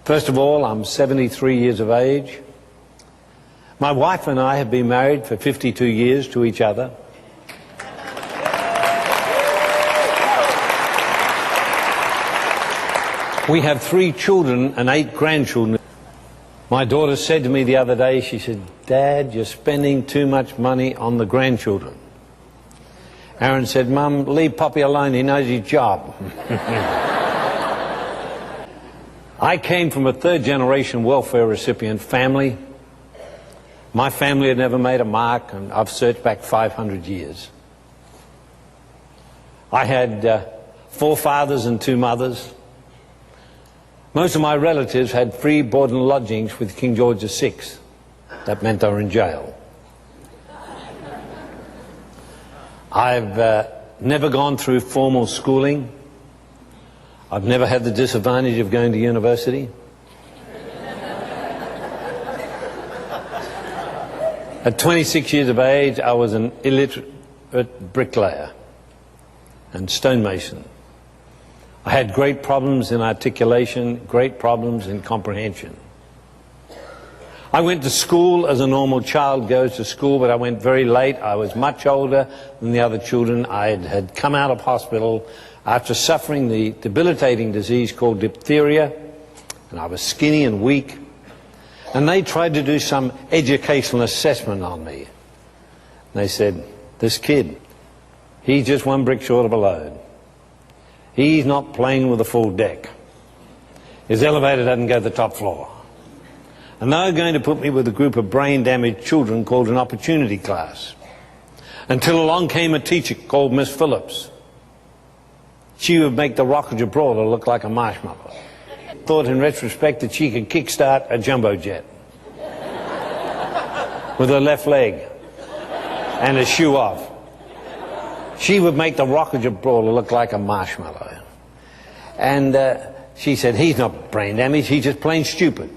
First of all, I'm 73 years of age. My wife and I have been married for 52 years to each other. We have 3 children and 8 grandchildren. My daughter said to me the other day, she said, "Dad, you're spending too much money on the grandchildren." Aaron said, "Mum, leave Poppy alone, he knows his job." I came from a 3rd-generation welfare recipient family. My family had never made a mark, and I've searched back 500 years. I had 4 fathers and 2 mothers. Most of my relatives had free board and lodgings with King George VI. That meant they were in jail. I've never gone through formal schooling. I've never had the disadvantage of going to university. At 26 years of age, I was an illiterate bricklayer and stonemason. I had great problems in articulation, great problems in comprehension. I went to school as a normal child goes to school, but I went very late. I was much older than the other children. I had come out of hospital after suffering the debilitating disease called diphtheria, and I was skinny and weak. And they tried to do some educational assessment on me. They said, "This kid, he's just 1 brick short of a load. He's not playing with a full deck. His elevator doesn't go to the top floor." And they were going to put me with a group of brain-damaged children called an opportunity class. Until along came a teacher called Miss Phillips. She would make the Rock of Gibraltar look like a marshmallow. Thought in retrospect that she could kickstart a jumbo jet with her left leg and a shoe off. She would make the Rock of Gibraltar look like a marshmallow. And she said, "He's not brain damaged, he's just plain stupid."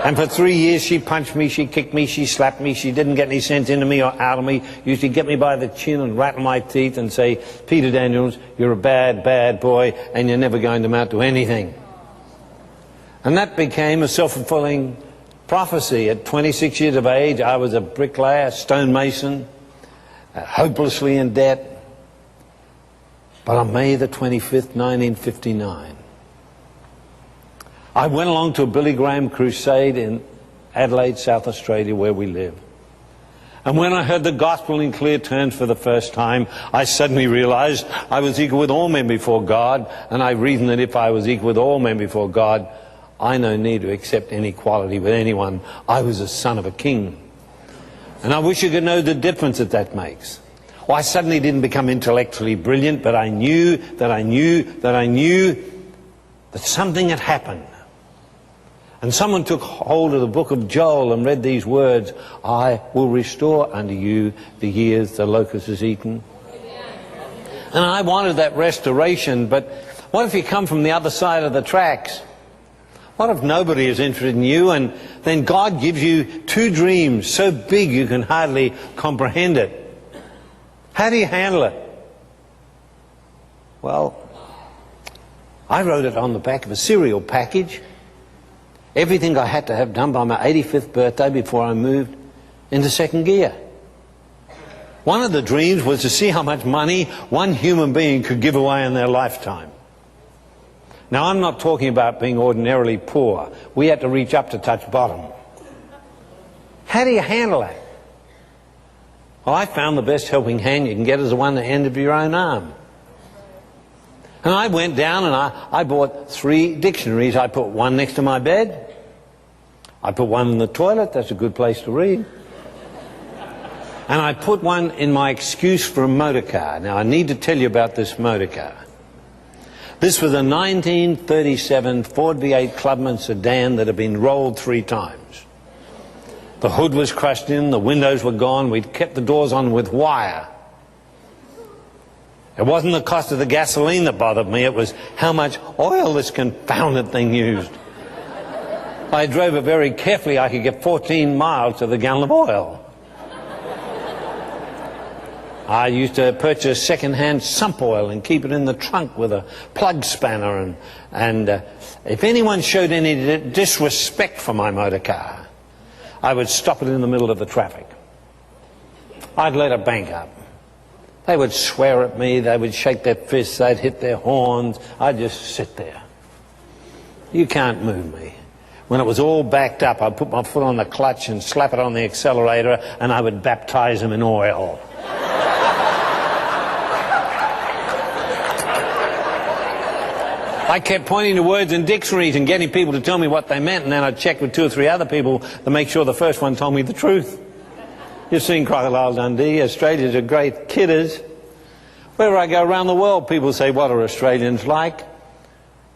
And for 3 years she punched me, she kicked me, she slapped me, she didn't get any sense into me or out of me. Used to get me by the chin and rattle my teeth and say, "Peter Daniels, you're a bad, bad boy and you're never going to amount to anything." And that became a self-fulfilling prophecy. At 26 years of age, I was a bricklayer, stonemason, hopelessly in debt. But on May the 25th, 1959, I went along to a Billy Graham crusade in Adelaide, South Australia, where we live. And when I heard the gospel in clear terms for the first time, I suddenly realized I was equal with all men before God, and I reasoned that if I was equal with all men before God, I no need to accept any equality with anyone. I was a son of a king. And I wish you could know the difference that makes. Well, I suddenly didn't become intellectually brilliant, but I knew that something had happened. And someone took hold of the book of Joel and read these words, "I will restore unto you the years the locust has eaten." And I wanted that restoration, but what if you come from the other side of the tracks? What if nobody is interested in you, and then God gives you 2 dreams so big you can hardly comprehend it? How do you handle it? Well, I wrote it on the back of a cereal package. Everything I had to have done by my 85th birthday before I moved into 2nd gear. One of the dreams was to see how much money one human being could give away in their lifetime. Now, I'm not talking about being ordinarily poor. We had to reach up to touch bottom. How do you handle that? Well, I found the best helping hand you can get is the one at the end of your own arm. And I went down and I bought 3 dictionaries. I put one next to my bed. I put one in the toilet. That's a good place to read. And I put one in my excuse for a motor car. Now, I need to tell you about this motor car. This was a 1937 Ford V8 Clubman sedan that had been rolled 3 times. The hood was crushed in, the windows were gone, we'd kept the doors on with wire. It wasn't the cost of the gasoline that bothered me, it was how much oil this confounded thing used. If I drove it very carefully, I could get 14 miles to the gallon of oil. I used to purchase second-hand sump oil and keep it in the trunk with a plug spanner, and if anyone showed any disrespect for my motor car, I would stop it in the middle of the traffic. I'd let a bank up. They would swear at me, they would shake their fists, they'd hit their horns. I'd just sit there. You can't move me. When it was all backed up, I'd put my foot on the clutch and slap it on the accelerator, and I would baptize them in oil. I kept pointing to words in dictionaries and getting people to tell me what they meant, and then I'd check with 2 or 3 other people to make sure the first one told me the truth. You've seen Crocodile Dundee. Australians are great kidders. Wherever I go around the world, people say, what are Australians like?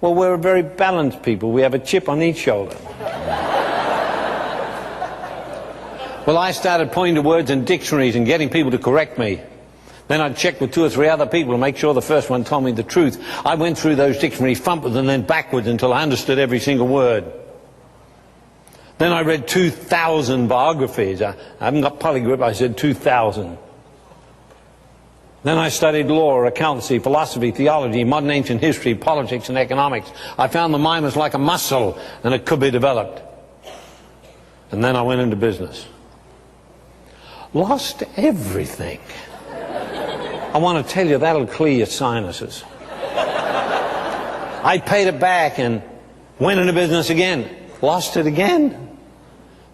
Well, we're a very balanced people. We have a chip on each shoulder. Well, I started pointing to words in dictionaries and getting people to correct me. Then I'd check with 2 or 3 other people to make sure the first one told me the truth. I went through those dictionaries frontwards and then backwards until I understood every single word. Then I read 2,000 biographies. I haven't got polygrip, I said 2,000. Then I studied law, accountancy, philosophy, theology, modern ancient history, politics and economics. I found the mind was like a muscle and it could be developed. And then I went into business. Lost everything. I want to tell you, that'll clear your sinuses. I paid it back and went into business again. Lost it again.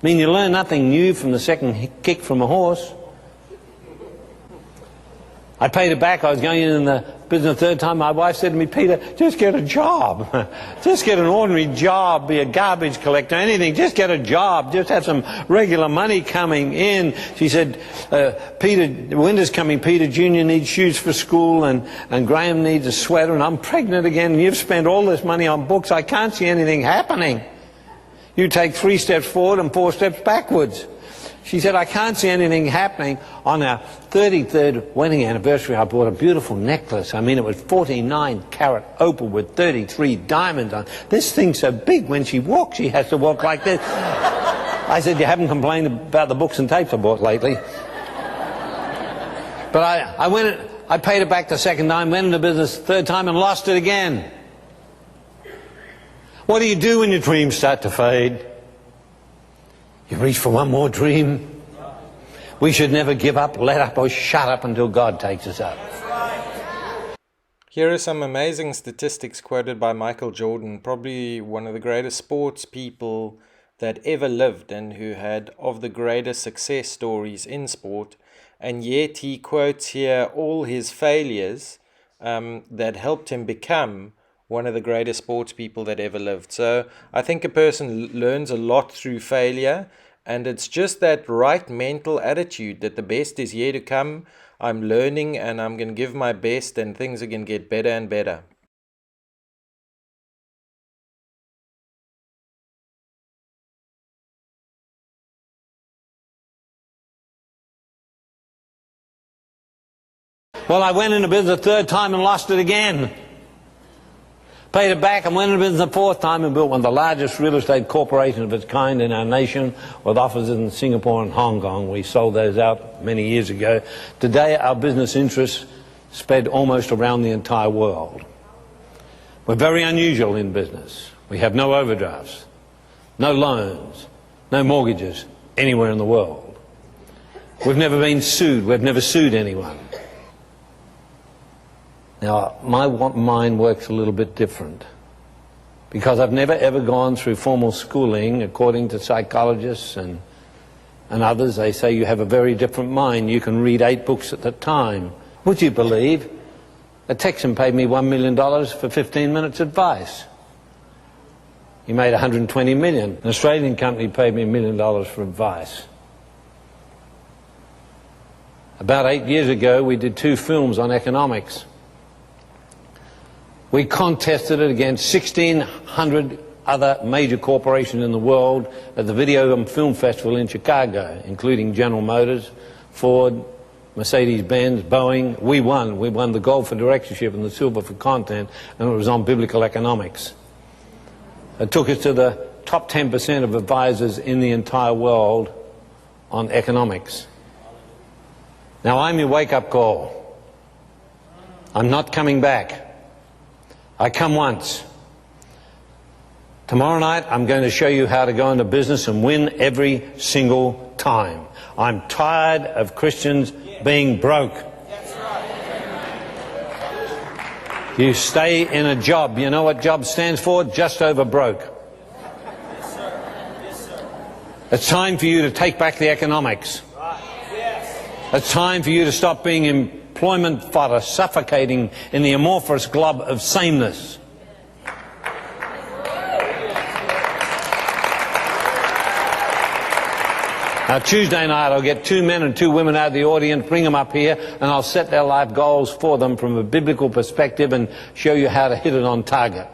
I mean, you learn nothing new from the second kick from a horse. I paid it back. I was going in the business the 3rd time. My wife said to me, Peter, just get a job. Just get an ordinary job, be a garbage collector, anything. Just get a job. Just have some regular money coming in. She said, Peter, winter's coming. Peter Jr. needs shoes for school and Graham needs a sweater and I'm pregnant again and you've spent all this money on books. I can't see anything happening. You take 3 steps forward and 4 steps backwards. She said, I can't see anything happening. On our 33rd wedding anniversary, I bought a beautiful necklace. I mean, it was 49-carat opal with 33 diamonds on. This thing's so big, when she walks, she has to walk like this. I said, you haven't complained about the books and tapes I bought lately. But I paid it back the 2nd time, went into business the 3rd time and lost it again. What do you do when your dreams start to fade? You reach for one more dream. We should never give up, let up, or shut up until God takes us up. Here are some amazing statistics quoted by Michael Jordan, probably one of the greatest sports people that ever lived and who had of the greatest success stories in sport. And yet he quotes here all his failures that helped him become one of the greatest sports people that ever lived. So I think a person learns a lot through failure, and it's just that right mental attitude that the best is yet to come. I'm learning and I'm going to give my best and things are going to get better and better. Well, I went into business the 3rd time and lost it again. Paid it back and went into business the 4th time and built one of the largest real estate corporations of its kind in our nation, with offices in Singapore and Hong Kong. We sold those out many years ago. Today our business interests spread almost around the entire world. We're very unusual in business. We have no overdrafts, no loans, no mortgages anywhere in the world. We've never been sued. We've never sued anyone. Now, my mind works a little bit different, because I've never ever gone through formal schooling. According to psychologists and others, they say you have a very different mind. You can read 8 books at a time. Would you believe a Texan paid me $1 million for 15 minutes advice? He made $120 million. An Australian company paid me $1 million for advice. About 8 years ago, we did 2 films on economics. We contested it against 1,600 other major corporations in the world at the Video and Film Festival in Chicago, including General Motors, Ford, Mercedes-Benz, Boeing. We won. We won the gold for directorship and the silver for content, and it was on biblical economics. It took us to the top 10% of advisors in the entire world on economics. Now I'm your wake-up call. I'm not coming back. I come once. Tomorrow night I'm going to show you how to go into business and win every single time. I'm tired of Christians being broke. You stay in a job. You know what job stands for? Just over broke. It's time for you to take back the economics. It's time for you to stop being employment fodder, suffocating in the amorphous glob of sameness. Now, Tuesday night, I'll get 2 men and 2 women out of the audience, bring them up here, and I'll set their life goals for them from a biblical perspective and show you how to hit it on target.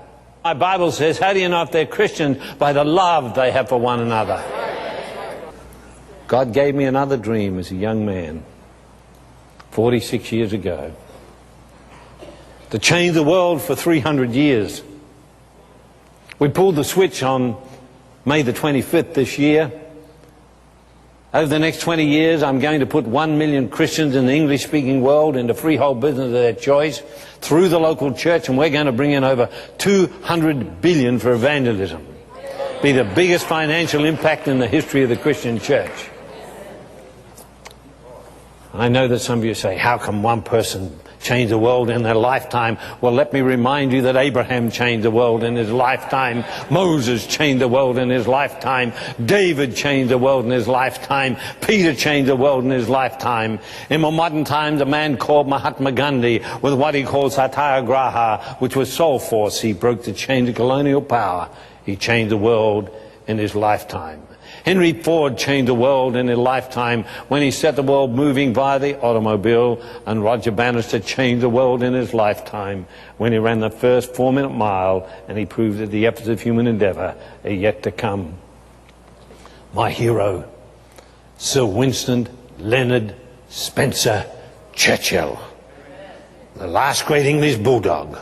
My Bible says, how do you know if they're Christians? By the love they have for one another. God gave me another dream as a young man, 46 years ago, to change the world for 300 years. We pulled the switch on May the 25th this year. Over the next 20 years, I'm going to put 1 million Christians in the English-speaking world into freehold business of their choice through the local church, and we're going to bring in over $200 billion for evangelism. Be the biggest financial impact in the history of the Christian church. I know that some of you say, how can one person change the world in their lifetime? Well, let me remind you that Abraham changed the world in his lifetime. Moses changed the world in his lifetime. David changed the world in his lifetime. Peter changed the world in his lifetime. In more modern times, a man called Mahatma Gandhi, with what he called Satyagraha, which was soul force, he broke the chains of colonial power. He changed the world in his lifetime. Henry Ford changed the world in his lifetime when he set the world moving via the automobile, and Roger Bannister changed the world in his lifetime when he ran the first 4-minute mile, and he proved that the efforts of human endeavour are yet to come. My hero, Sir Winston Leonard Spencer Churchill, the last great English bulldog.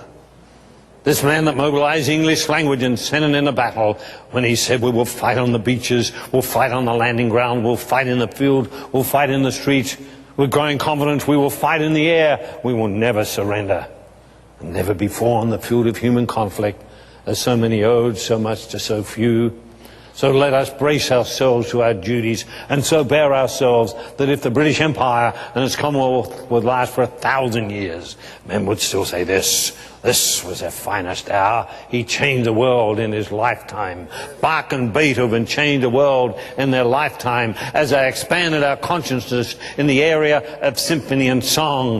This man that mobilized the English language and sent it in a battle when he said, we will fight on the beaches, we'll fight on the landing ground, we'll fight in the field, we'll fight in the streets. With growing confidence, we will fight in the air. We will never surrender. And never before on the field of human conflict, as so many owed so much to so few. So let us brace ourselves to our duties, and so bear ourselves that if the British Empire and its Commonwealth would last for 1,000 years, men would still say this was their finest hour. He changed the world in his lifetime. Bach and Beethoven changed the world in their lifetime as they expanded our consciousness in the area of symphony and song.